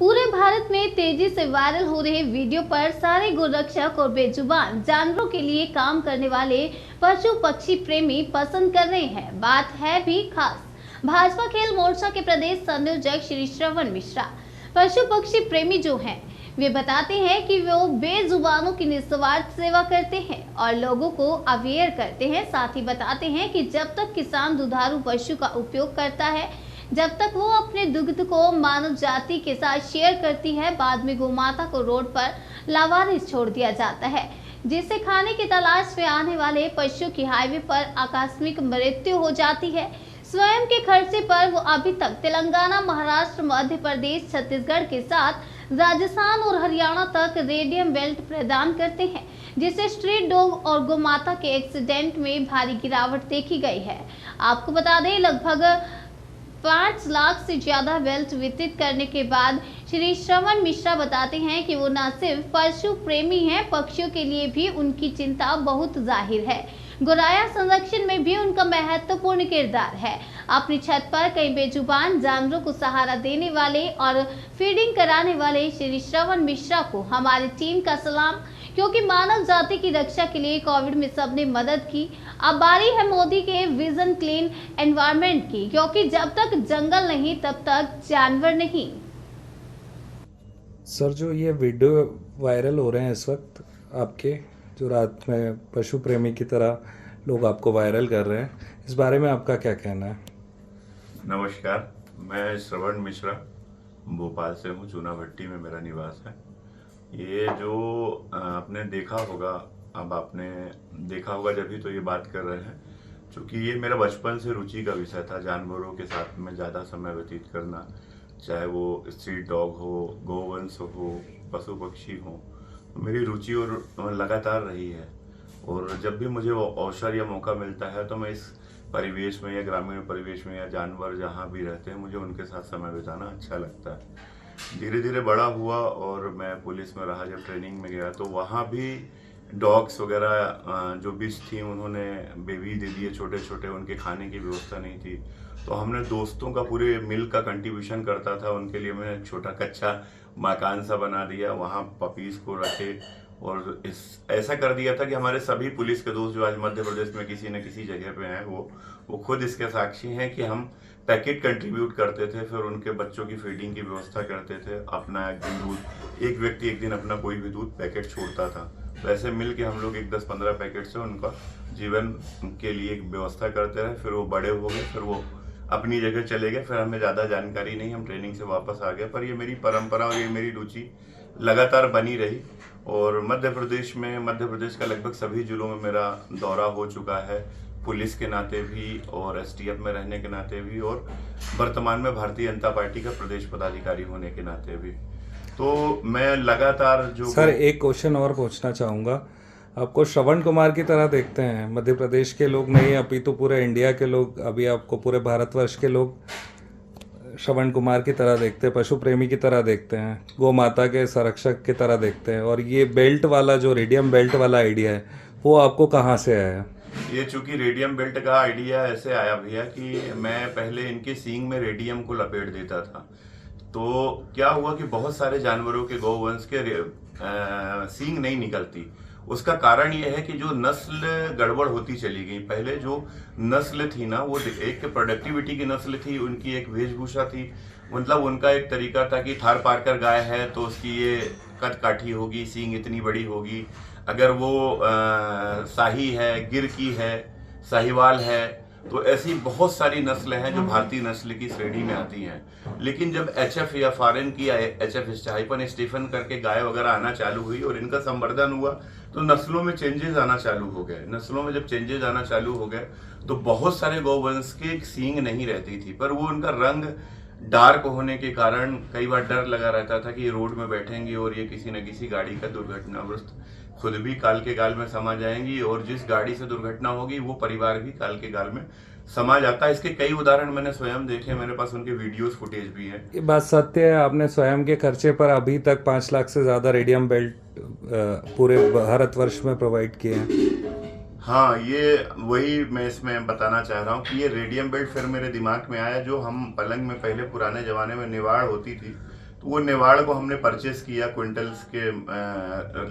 पूरे भारत में तेजी से वायरल हो रहे वीडियो पर सारे गोरक्षक और बेजुबान जानवरों के लिए काम करने वाले पशु पक्षी प्रेमी पसंद कर रहे हैं। बात है भी खास। भाजपा खेल मोर्चा के प्रदेश संयोजक श्री श्रवण मिश्रा पशु पक्षी प्रेमी जो हैं, वे बताते हैं कि वो बेजुबानों की निस्वार्थ सेवा करते हैं और लोगों को अवेयर करते हैं। साथ ही बताते हैं कि जब तक किसान दुधारू पशु का उपयोग करता है, जब तक वो अपने दुग्ध को मानव जाति के साथ शेयर करती है, बाद में गोमाता को रोड पर लावारिस छोड़ दिया जाता है, जिससे खाने की तलाश में आने वाले पशु की हाईवे पर आकस्मिक मृत्यु हो जाती है। स्वयं के खर्चे पर वो अभी तक तेलंगाना, महाराष्ट्र, मध्य प्रदेश, छत्तीसगढ़ के साथ राजस्थान और हरियाणा तक रेडियम बेल्ट प्रदान करते हैं, जिससे स्ट्रीट डॉग और गोमाता के एक्सीडेंट में भारी गिरावट देखी गई है। आपको बता दें, लगभग 5 लाख से ज्यादा बेल्ट वितरित करने के बाद श्री श्रवण मिश्रा बताते हैं कि वो न सिर्फ पशु प्रेमी हैं, पक्षियों के लिए भी उनकी चिंता बहुत जाहिर है। गोराया संरक्षण में भी उनका महत्वपूर्ण किरदार है। अपनी छत पर कई बेजुबान जानवरों को सहारा देने वाले और फीडिंग कराने वाले श्री श्रवण मिश्रा को हमारी टीम का सलाम, क्योंकि मानव जाति की रक्षा के लिए कोविड में सबने मदद की। अब बारी है मोदी के विजन क्लीन एनवायरनमेंट की, क्योंकि जब तक जंगल नहीं तब तक जानवर नहीं। सर, जो ये वीडियो वायरल हो रहे हैं इस वक्त आपके, जो रात में पशु प्रेमी की तरह लोग आपको वायरल कर रहे हैं, इस बारे में आपका क्या कहना है? नमस्कार, मैं श्रवण मिश्रा भोपाल से हूँ। चूनाभट्टी में मेरा निवास है। ये जो आपने देखा होगा, अब आपने देखा होगा जब भी तो ये बात कर रहे हैं, क्योंकि ये मेरा बचपन से रुचि का विषय था। जानवरों के साथ में ज़्यादा समय व्यतीत करना, चाहे वो स्ट्रीट डॉग हो, गोवंश हो, पशु पक्षी हो, तो मेरी रुचि और लगातार रही है। और जब भी मुझे वो अवसर या मौका मिलता है तो मैं इस परिवेश में या ग्रामीण परिवेश में या जानवर जहाँ भी रहते हैं, मुझे उनके साथ समय बिताना अच्छा लगता है। धीरे धीरे बड़ा हुआ और मैं पुलिस में रहा, जब ट्रेनिंग में गया तो वहाँ भी डॉग्स वगैरह जो बिच थी, उन्होंने बेबी दे दिए छोटे छोटे, उनके खाने की व्यवस्था नहीं थी। तो हमने दोस्तों का पूरे मिल का कंट्रीब्यूशन करता था, उनके लिए मैंने एक छोटा कच्चा मकान सा बना दिया, वहाँ पपीज़ को रखे और ऐसा कर दिया था कि हमारे सभी पुलिस के दोस्त जो आज मध्य प्रदेश में किसी न किसी जगह पे हैं, वो खुद इसके साक्षी हैं कि हम पैकेट कंट्रीब्यूट करते थे, फिर उनके बच्चों की फीडिंग की व्यवस्था करते थे। अपना एक दिन दूध, एक व्यक्ति एक दिन अपना कोई भी दूध पैकेट छोड़ता था, वैसे मिल के हम लोग एक 10-15 पैकेट से उनका जीवन के लिए एक व्यवस्था करते रहे। फिर वो बड़े हो गए, फिर वो अपनी जगह चले गए, फिर हमें ज़्यादा जानकारी नहीं, हम ट्रेनिंग से वापस आ गए। पर ये मेरी परंपरा और ये मेरी रुचि लगातार बनी रही। और मध्य प्रदेश का लगभग सभी जिलों में मेरा दौरा हो चुका है, पुलिस के नाते भी और एसटीएफ में रहने के नाते भी, और वर्तमान में भारतीय जनता पार्टी का प्रदेश पदाधिकारी होने के नाते भी। तो मैं लगातार जो सर, एक क्वेश्चन और पूछना चाहूँगा। आपको श्रवण कुमार की तरह देखते हैं मध्य प्रदेश के लोग, नहीं अपितु पूरे इंडिया के लोग, अभी आपको पूरे भारतवर्ष के लोग श्रवण कुमार की तरह देखते हैं, पशु प्रेमी की तरह देखते हैं, गौ माता के संरक्षक की तरह देखते हैं। और ये बेल्ट वाला, जो रेडियम बेल्ट वाला आइडिया है, वो आपको कहाँ से आया? ये चूंकि रेडियम बेल्ट का आइडिया ऐसे आया भैया कि मैं पहले इनके सींग में रेडियम को लपेट देता था। तो क्या हुआ कि बहुत सारे जानवरों के गौवंश के सींग नहीं निकलती। उसका कारण ये है कि जो नस्ल गड़बड़ होती चली गई। पहले जो नस्ल थी ना, वो एक प्रोडक्टिविटी की नस्ल थी, उनकी एक वेशभूषा थी, मतलब उनका एक तरीका था कि थार पारकर गाय है तो उसकी ये कद काठी होगी, सींग इतनी बड़ी होगी। अगर वो शाही है, गिर की है, साहिवाल है, तो ऐसी बहुत सारी नस्लें हैं जो भारतीय नस्ल की श्रेणी में आती हैं। लेकिन जब एचएफ या फॉरेन की एचएफ हाइपन स्टीफन करके गाय वगैरह आना चालू हुई और इनका संवर्धन हुआ, तो नस्लों में चेंजेस आना चालू हो गए। नस्लों में जब चेंजेस आना चालू हो गए तो बहुत सारे गौवंश के सींग नहीं रहती थी, पर वो उनका रंग डार्क होने के कारण कई बार डर लगा रहता था कि ये रोड में बैठेंगी और ये किसी न किसी गाड़ी का दुर्घटनाग्रस्त खुद भी काल के गाल में समा जाएंगी, और जिस गाड़ी से दुर्घटना होगी वो परिवार भी काल के गाल में समा जाता है। इसके कई उदाहरण मैंने स्वयं देखे, मेरे पास उनके वीडियोस फुटेज भी है। ये बात सत्य है, आपने स्वयं के खर्चे पर अभी तक 5 लाख से ज़्यादा रेडियम बेल्ट पूरे भारतवर्ष में प्रोवाइड किए हैं। हाँ, ये वही मैं इसमें बताना चाह रहा हूँ कि ये रेडियम बेल्ट फिर मेरे दिमाग में आया, जो हम पलंग में पहले पुराने ज़माने में निवाड़ होती थी, तो वो नेवाड़ को हमने परचेस किया क्विंटल्स के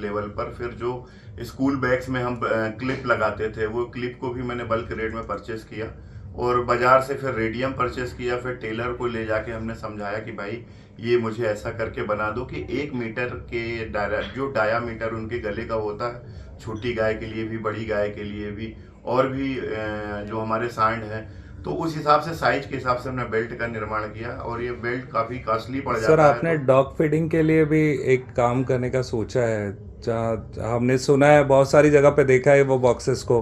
लेवल पर। फिर जो स्कूल बैग्स में हम क्लिप लगाते थे, वो क्लिप को भी मैंने बल्क रेट में परचेस किया, और बाजार से फिर रेडियम परचेस किया। फिर टेलर को ले जाके हमने समझाया कि भाई ये मुझे ऐसा करके बना दो कि 1 मीटर के जो डायामीटर उनके गले का होता है, छोटी गाय के लिए भी, बड़ी गाय के लिए भी, और भी जो हमारे सांड हैं, तो उस हिसाब से साइज के हिसाब से हमने बेल्ट का निर्माण किया। और ये बेल्ट काफ़ी कॉस्टली पड़ जाता है। सर, आपने डॉग फीडिंग के लिए भी एक काम करने का सोचा है, जहाँ हमने सुना है, बहुत सारी जगह पे देखा है वो बॉक्सेस को,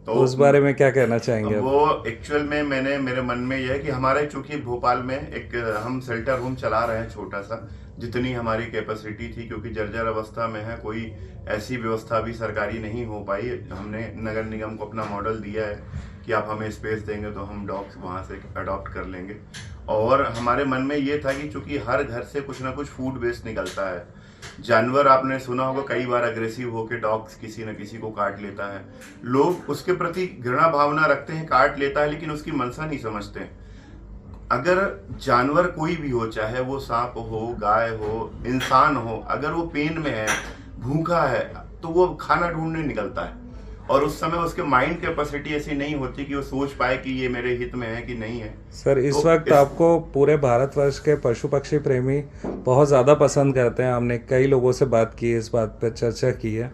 तो उस बारे में क्या कहना चाहेंगे? वो एक्चुअल में मेरे मन में यह है कि हमारे चूंकि भोपाल में एक हम शेल्टर होम चला रहे हैं छोटा सा, जितनी हमारी कैपेसिटी थी, क्योंकि जर्जर अवस्था में है, कोई ऐसी व्यवस्था भी सरकारी नहीं हो पाई। हमने नगर निगम को अपना मॉडल दिया है कि आप हमें स्पेस देंगे तो हम डॉग्स वहाँ से अडॉप्ट कर लेंगे। और हमारे मन में ये था कि चूंकि हर घर से कुछ ना कुछ फूड वेस्ट निकलता है, जानवर आपने सुना होगा कई बार अग्रेसिव होकर डॉग्स किसी न किसी को काट लेता है, लोग उसके प्रति घृणा भावना रखते हैं, काट लेता है, लेकिन उसकी मंशा नहीं समझते। अगर जानवर कोई भी हो, चाहे वो सांप हो, गाय हो, इंसान हो, अगर वो पेन में है, भूखा है, तो वो खाना ढूंढने निकलता है, और उस समय उसके माइंड कैपेसिटी ऐसी नहीं होती कि वो सोच पाए कि ये मेरे हित में है कि नहीं है। सर, इस वक्त आपको पूरे भारतवर्ष के पशु पक्षी प्रेमी बहुत ज़्यादा पसंद करते हैं। हमने कई लोगों से बात की है, इस बात पर चर्चा की है।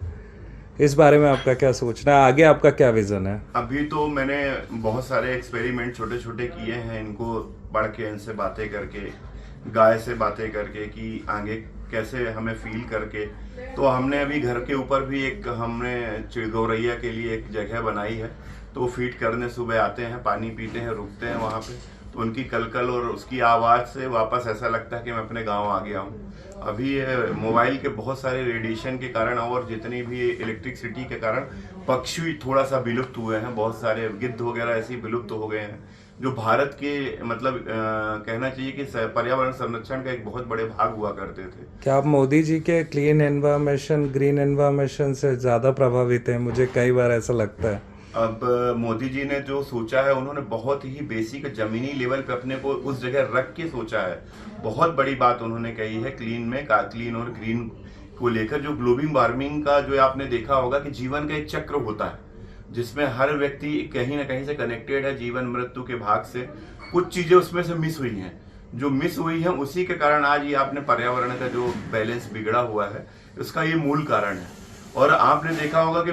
इस बारे में आपका क्या सोचना है? आगे आपका क्या विजन है? अभी तो मैंने बहुत सारे एक्सपेरिमेंट छोटे छोटे किए हैं, इनको पढ़ के, इनसे बातें करके, गाय से बातें करके कि आगे कैसे हमें फील करके। तो हमने अभी घर के ऊपर भी एक हमने गौरैया के लिए एक जगह बनाई है, तो फीड करने सुबह आते हैं, पानी पीते हैं, रुकते हैं वहाँ पे, तो उनकी कलकल और उसकी आवाज़ से वापस ऐसा लगता है कि मैं अपने गांव आ गया हूँ। अभी मोबाइल के बहुत सारे रेडिएशन के कारण और जितनी भी इलेक्ट्रिसिटी के कारण पक्षी थोड़ा सा विलुप्त हुए हैं, बहुत सारे गिद्ध वगैरह ऐसे विलुप्त हो गए हैं, जो भारत के मतलब कहना चाहिए कि पर्यावरण संरक्षण का एक बहुत बड़े भाग हुआ करते थे। क्या आप मोदी जी के क्लीन एनवायरमेंट, ग्रीन एनवायरमेंट से ज़्यादा प्रभावित हैं? मुझे कई बार ऐसा लगता है। अब मोदी जी ने जो सोचा है, उन्होंने बहुत ही बेसिक जमीनी लेवल पे अपने को उस जगह रख के सोचा है। बहुत बड़ी बात उन्होंने कही है क्लीन और ग्रीन को लेकर। जो ग्लोबल वार्मिंग का जो आपने देखा होगा कि जीवन का एक चक्र होता है, जिसमें हर व्यक्ति कहीं ना कहीं से कनेक्टेड है जीवन मृत्यु के भाग से। कुछ चीजें उसमें से मिस हुई हैं, जो मिस हुई है उसी के कारण आज ये आपने पर्यावरण का जो बैलेंस बिगड़ा हुआ है, उसका ये मूल कारण है। और आपने देखा होगा कि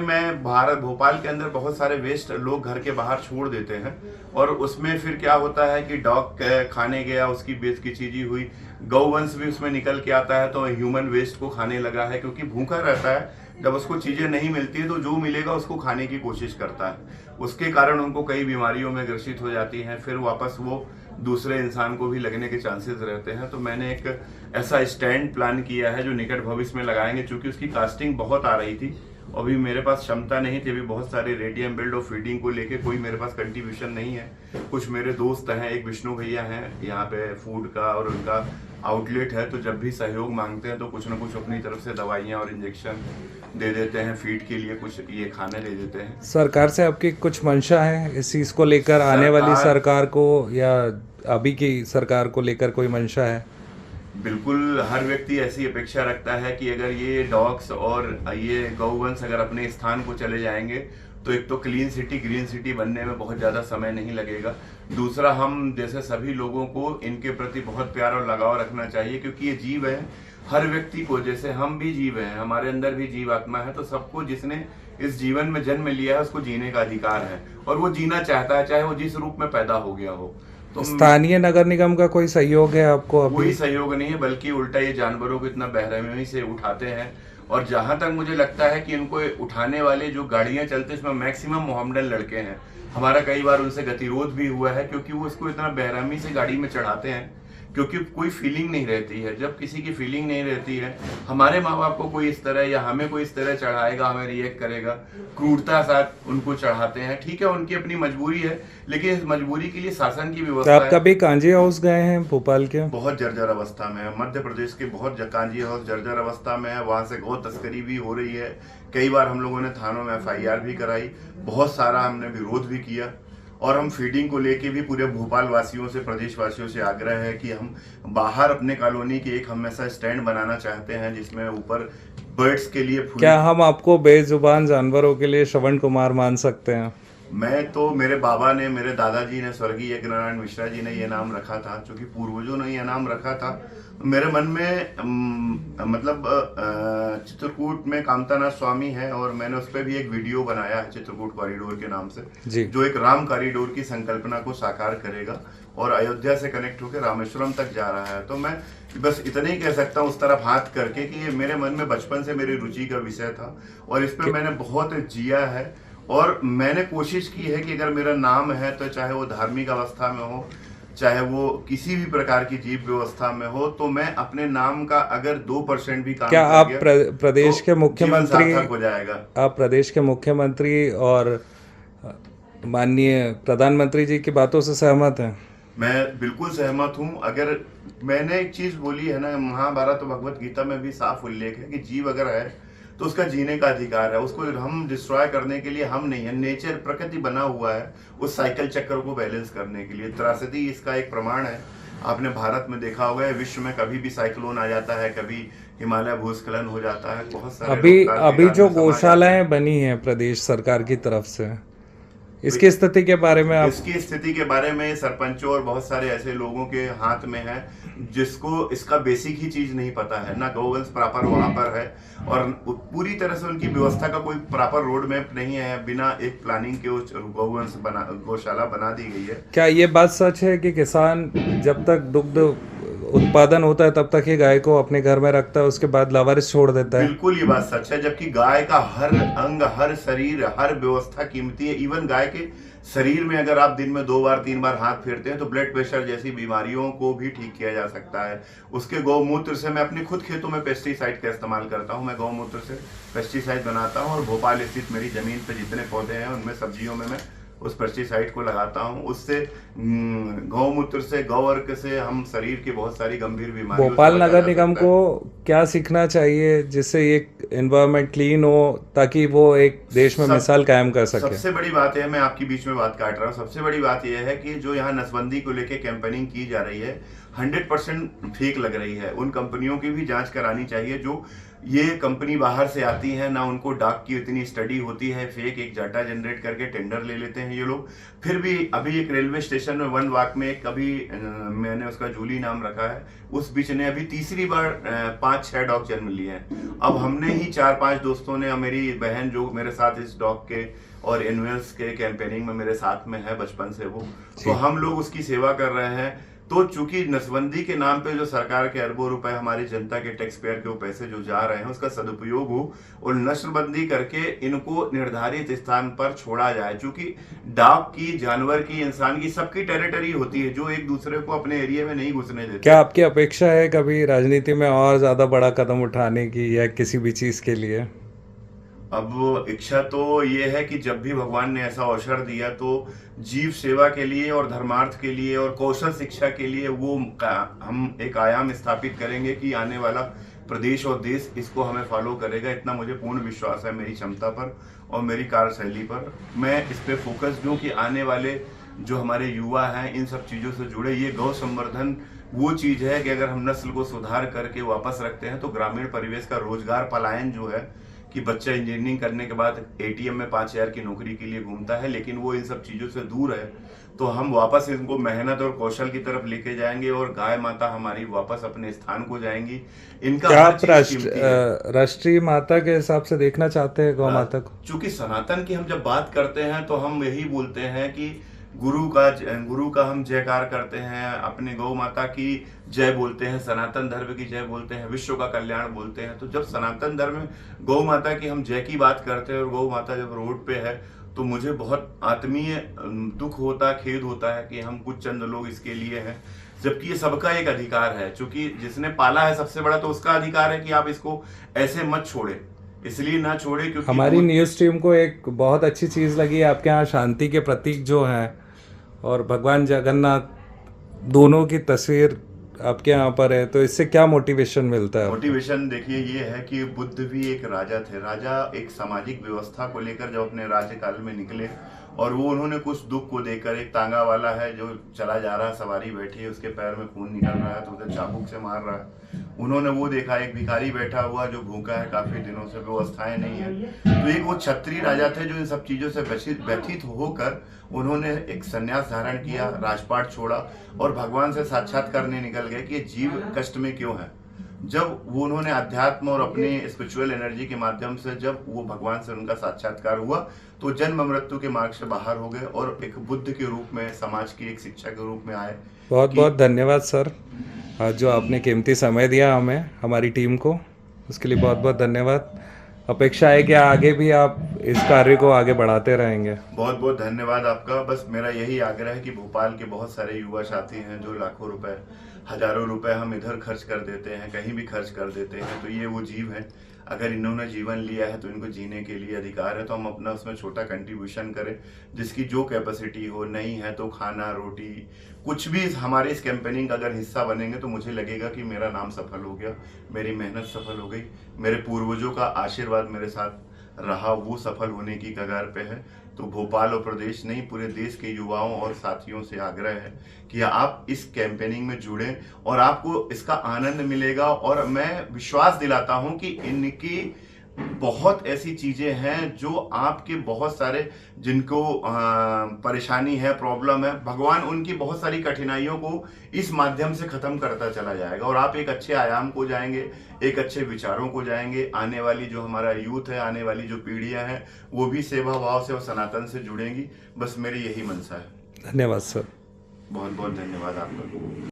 भोपाल के अंदर बहुत सारे वेस्ट लोग घर के बाहर छोड़ देते हैं, और उसमें फिर क्या होता है कि डॉग खाने गया, उसकी बेच की चीजी हुई, गौवंश भी उसमें निकल के आता है, तो ह्यूमन वेस्ट को खाने लगा है, क्योंकि भूखा रहता है। जब उसको चीजें नहीं मिलती है तो जो मिलेगा उसको खाने की कोशिश करता है। उसके कारण उनको कई बीमारियों में ग्रसित हो जाती हैं, फिर वापस वो दूसरे इंसान को भी लगने के चांसेस रहते हैं। तो मैंने एक ऐसा स्टैंड प्लान किया है जो निकट भविष्य में लगाएंगे, क्योंकि उसकी कास्टिंग बहुत आ रही थी, अभी मेरे पास क्षमता नहीं थी। अभी बहुत सारे रेडियम बिल्ड और फीडिंग को लेके कोई मेरे पास कंट्रीब्यूशन नहीं है। कुछ मेरे दोस्त हैं, एक विष्णु भैया हैं यहाँ पे फूड का और उनका आउटलेट है, तो जब भी सहयोग मांगते हैं तो कुछ ना कुछ अपनी तरफ से दवाइयाँ और इंजेक्शन दे देते हैं, फीड के लिए कुछ ये खाने दे देते हैं। सरकार से आपकी कुछ मंशा है इस चीज़ को लेकर? आने वाली सरकार को या अभी की सरकार को लेकर कोई मंशा है? बिल्कुल, हर व्यक्ति ऐसी अपेक्षा रखता है कि अगर ये डॉग्स और ये गौवंश अगर अपने स्थान को चले जाएंगे तो एक तो क्लीन सिटी ग्रीन सिटी बनने में बहुत ज़्यादा समय नहीं लगेगा। दूसरा, हम जैसे सभी लोगों को इनके प्रति बहुत प्यार और लगाव रखना चाहिए, क्योंकि ये जीव है। हर व्यक्ति को, जैसे हम भी जीव हैं, हमारे अंदर भी जीव आत्मा है, तो सबको जिसने इस जीवन में जन्म लिया है उसको जीने का अधिकार है, और वो जीना चाहता है, चाहे वो जिस रूप में पैदा हो गया हो। तो स्थानीय नगर निगम का कोई सहयोग है आपको अभी? कोई सहयोग नहीं है, बल्कि उल्टा ये जानवरों को इतना बेरहमी से उठाते हैं। और जहां तक मुझे लगता है कि इनको उठाने वाले जो गाड़ियां चलते हैं, इसमें मैक्सिमम मोहम्मदन लड़के हैं। हमारा कई बार उनसे गतिरोध भी हुआ है, क्योंकि वो इसको इतना बेरहमी से गाड़ी में चढ़ाते हैं, क्योंकि कोई फीलिंग नहीं रहती है। जब किसी की फीलिंग नहीं रहती है, हमारे माँ बाप को कोई इस तरह या हमें कोई इस तरह चढ़ाएगा, हमें रिएक्ट करेगा, क्रूरता साथ उनको चढ़ाते हैं। ठीक है, उनकी अपनी मजबूरी है, लेकिन इस मजबूरी के लिए शासन की व्यवस्था है। आप कभी कांजी हाउस गए हैं भोपाल के? बहुत जर्जर अवस्था में है, मध्य प्रदेश के बहुत कांजी हाउस जर्जर अवस्था में है। वहाँ से गौ तस्करी भी हो रही है। कई बार हम लोगों ने थानों में FIR भी कराई, बहुत सारा हमने विरोध भी किया, और हम फीडिंग को लेके भी पूरे भोपाल वासियों से, प्रदेश वासियों से आग्रह है कि हम बाहर अपने कॉलोनी के एक हम ऐसा स्टैंड बनाना चाहते हैं जिसमें ऊपर बर्ड्स के लिए फूड। क्या हम आपको बेजुबान जानवरों के लिए श्रवण कुमार मान सकते हैं? मैं तो, मेरे बाबा ने, मेरे दादाजी ने, स्वर्गीय यज्ञनारायण मिश्रा जी ने ये नाम रखा था, क्योंकि पूर्वजों ने ये नाम रखा था। मेरे मन में मतलब चित्रकूट में कामतानाथ स्वामी है और मैंने उस पर भी एक वीडियो बनाया है चित्रकूट कॉरिडोर के नाम से जी। जो एक राम कॉरिडोर की संकल्पना को साकार करेगा और अयोध्या से कनेक्ट होकर रामेश्वरम तक जा रहा है। तो मैं बस इतने ही कह सकता हूँ उस तरफ हाथ करके कि ये मेरे मन में बचपन से मेरी रुचि का विषय था और इस पर मैंने बहुत जिया है और मैंने कोशिश की है कि अगर मेरा नाम है तो चाहे वो धार्मिक अवस्था में हो, चाहे वो किसी भी प्रकार की जीव व्यवस्था में हो, तो मैं अपने नाम का अगर 2% भी काम क्या कर आप गया, प्रदेश तो के मुख्यमंत्री जीवन सार्थक हो जाएगा। आप प्रदेश के मुख्यमंत्री और माननीय प्रधानमंत्री जी की बातों से सहमत हैं? मैं बिल्कुल सहमत हूँ। अगर मैंने एक चीज बोली है ना, महाभारत और भगवत गीता में भी साफ उल्लेख है कि जीव अगर है तो उसका जीने का अधिकार है, उसको हम डिस्ट्रॉय करने के लिए हम नहीं है। नेचर, प्रकृति बना हुआ है उस साइकिल चक्र को बैलेंस करने के लिए। त्रासदी इसका एक प्रमाण है। आपने भारत में देखा होगा, विश्व में कभी भी साइक्लोन आ जाता है, कभी हिमालय भूस्खलन हो जाता है, बहुत सारे अभी जो गौशालाएं बनी हैं प्रदेश सरकार की तरफ से, इसकी स्थिति के बारे में इसकी स्थिति के बारे में सरपंचों और बहुत सारे ऐसे लोगों के हाथ में है जिसको इसका बेसिक ही चीज नहीं पता है। ना गौवंश प्रॉपर वहां पर है और पूरी तरह से उनकी व्यवस्था का कोई प्रॉपर रोड मैप नहीं है। बिना एक प्लानिंग के गौवंश गौशाला बना दी गई है। क्या ये बात सच है कि किसान जब तक दुग्ध उत्पादन होता है तब तक ही गाय को अपने घर में रखता है, उसके बाद लावारिस छोड़ देता है? बिल्कुल ये बात सच है, जबकि गाय का हर अंग, हर शरीर, हर व्यवस्था कीमती है। इवन गाय के शरीर में अगर आप दिन में 2 बार 3 बार हाथ फेरते हैं तो ब्लड प्रेशर जैसी बीमारियों को भी ठीक किया जा सकता है। उसके गौमूत्र से, मैं अपने खुद खेतों में पेस्टिसाइड का इस्तेमाल करता हूं। मैं गौमूत्र से पेस्टिसाइड बनाता हूं और भोपाल स्थित मेरी जमीन पे जितने पौधे हैं उनमें, सब्जियों में मैं उस पेस्टिसाइड को लगाता हूं। उससे गौमूत्र से, गौवर्क से हम शरीर की बहुत सारी गंभीर बीमारियों। भोपाल नगर निगम को क्या सीखना चाहिए जिससे ये एनवायरनमेंट क्लीन हो ताकि वो एक देश में मिसाल कायम कर सके? सबसे बड़ी बात है, मैं आपकी बीच में बात काट रहा हूँ, सबसे बड़ी बात यह है कि जो यहाँ नसबंदी को लेके कैंपेनिंग की जा रही है 100% फेक लग रही है। उन कंपनियों की भी जांच करानी चाहिए जो ये कंपनी बाहर से आती है, ना उनको डाक की इतनी स्टडी होती है। फेक एक डाटा जनरेट करके टेंडर ले लेते हैं ये लोग। फिर भी अभी एक रेलवे स्टेशन में वन वाक में एक, अभी मैंने उसका जूली नाम रखा है, उस बीच ने अभी तीसरी बार 5-6 डॉग जन्म लिए हैं। अब हमने ही 4-5 दोस्तों ने, मेरी बहन जो मेरे साथ इस डॉग के और एनिमल्स के कैंपेनिंग में मेरे साथ में है बचपन से वो, तो हम लोग उसकी सेवा कर रहे हैं। तो चूंकि नसबंदी के नाम पे जो सरकार के अरबों रुपए हमारी जनता के टैक्स पेयर के वो पैसे जो जा रहे हैं उसका सदुपयोग हो और नस्लबंदी करके इनको निर्धारित स्थान पर छोड़ा जाए। चूंकि डॉग की, जानवर की, इंसान की, सबकी टेरिटरी होती है जो एक दूसरे को अपने एरिया में नहीं घुसने देते। क्या आपकी अपेक्षा है कभी राजनीति में और ज्यादा बड़ा कदम उठाने की या किसी भी चीज के लिए? अब इच्छा तो ये है कि जब भी भगवान ने ऐसा अवसर दिया तो जीव सेवा के लिए और धर्मार्थ के लिए और कौशल शिक्षा के लिए वो हम एक आयाम स्थापित करेंगे कि आने वाला प्रदेश और देश इसको हमें फॉलो करेगा। इतना मुझे पूर्ण विश्वास है मेरी क्षमता पर और मेरी कार्यशैली पर। मैं इस पे फोकस दूं कि आने वाले जो हमारे युवा हैं इन सब चीज़ों से जुड़े। ये गौ संवर्धन वो चीज़ है कि अगर हम नस्ल को सुधार करके वापस रखते हैं तो ग्रामीण परिवेश का रोजगार पलायन जो है कि बच्चा इंजीनियरिंग करने के बाद एटीएम में 5,000 की नौकरी के लिए घूमता है, लेकिन वो इन सब चीज़ों से दूर है, तो हम वापस इनको मेहनत और कौशल की तरफ लेके जाएंगे और गाय माता हमारी वापस अपने स्थान को जाएंगी। इनका क्या आप राष्ट्रीय माता के हिसाब से देखना चाहते हैं गौ माता को? चूंकि सनातन की हम जब बात करते हैं तो हम यही बोलते हैं कि गुरु का हम जयकार करते हैं, अपने गौ माता की जय बोलते हैं, सनातन धर्म की जय बोलते हैं, विश्व का कल्याण बोलते हैं। तो जब सनातन धर्म में गौ माता की हम जय की बात करते हैं और गौ माता जब रोड पे है तो मुझे बहुत आत्मीय दुख होता, खेद होता है कि हम कुछ चंद लोग इसके लिए हैं, जबकि ये सबका एक अधिकार है। क्योंकि जिसने पाला है सबसे बड़ा, तो उसका अधिकार है कि आप इसको ऐसे मत छोड़े, इसलिए ना छोड़े। क्योंकि हमारी न्यूज़ टीम को एक बहुत अच्छी चीज़ लगी आपके यहाँ शांति के प्रतीक जो हैं और भगवान जगन्नाथ दोनों की तस्वीर आपके यहाँ पर है, तो इससे क्या मोटिवेशन मिलता है? मोटिवेशन देखिए ये है कि बुद्ध भी एक राजा थे। राजा एक सामाजिक व्यवस्था को लेकर जब अपने राज्यकाल में निकले और वो उन्होंने कुछ दुख को देखकर, एक तांगा वाला है जो चला जा रहा है, सवारी बैठी है, उसके पैर में खून निकल रहा है तो उसे चाबुक से मार रहा है, उन्होंने वो देखा। एक भिखारी बैठा हुआ जो भूखा है काफी दिनों से, व्यवस्थाएं नहीं है, तो एक वो क्षत्रिय राजा थे जो इन सब चीजों से व्यथित होकर उन्होंने एक संन्यास धारण किया, राजपाट छोड़ा और भगवान से साक्षात करने निकल गए कि ये जीव कष्ट में क्यों है। जब वो उन्होंने अध्यात्म और अपने स्पिरिचुअल एनर्जी के माध्यम से जब वो भगवान से उनका साक्षात्कार हुआ तो जन्म मृत्यु के मार्ग से बाहर हो गए और एक बुद्ध के रूप में, समाज की एक शिक्षा के रूप में आए। बहुत बहुत धन्यवाद सर, आज जो आपने कीमती समय दिया हमें, हमारी टीम को, उसके लिए बहुत बहुत धन्यवाद। अपेक्षा है कि आगे भी आप इस कार्य को आगे बढ़ाते रहेंगे। बहुत बहुत धन्यवाद आपका। बस मेरा यही आग्रह है कि भोपाल के बहुत सारे युवा साथी हैं जो लाखों रुपए, हजारों रुपए हम इधर खर्च कर देते हैं, कहीं भी खर्च कर देते हैं, तो ये वो जीव है, अगर इन्होंने जीवन लिया है तो इनको जीने के लिए अधिकार है, तो हम अपना उसमें छोटा कंट्रीब्यूशन करें, जिसकी जो कैपेसिटी हो। नहीं है तो खाना, रोटी, कुछ भी हमारे इस कैंपेनिंग का अगर हिस्सा बनेंगे तो मुझे लगेगा कि मेरा नाम सफल हो गया, मेरी मेहनत सफल हो गई, मेरे पूर्वजों का आशीर्वाद मेरे साथ रहा, वो सफल होने की कगार पे है। तो भोपाल और प्रदेश नहीं, पूरे देश के युवाओं और साथियों से आग्रह है कि आप इस कैंपेनिंग में जुड़ें और आपको इसका आनंद मिलेगा। और मैं विश्वास दिलाता हूं कि इनकी बहुत ऐसी चीजें हैं जो आपके बहुत सारे जिनको परेशानी है, प्रॉब्लम है, भगवान उनकी बहुत सारी कठिनाइयों को इस माध्यम से खत्म करता चला जाएगा और आप एक अच्छे आयाम को जाएंगे, एक अच्छे विचारों को जाएंगे। आने वाली जो हमारा यूथ है, आने वाली जो पीढ़ियां हैं, वो भी सेवा भाव से और सनातन से जुड़ेंगी। बस मेरी यही मनसा है। धन्यवाद सर। बहुत बहुत धन्यवाद आपका।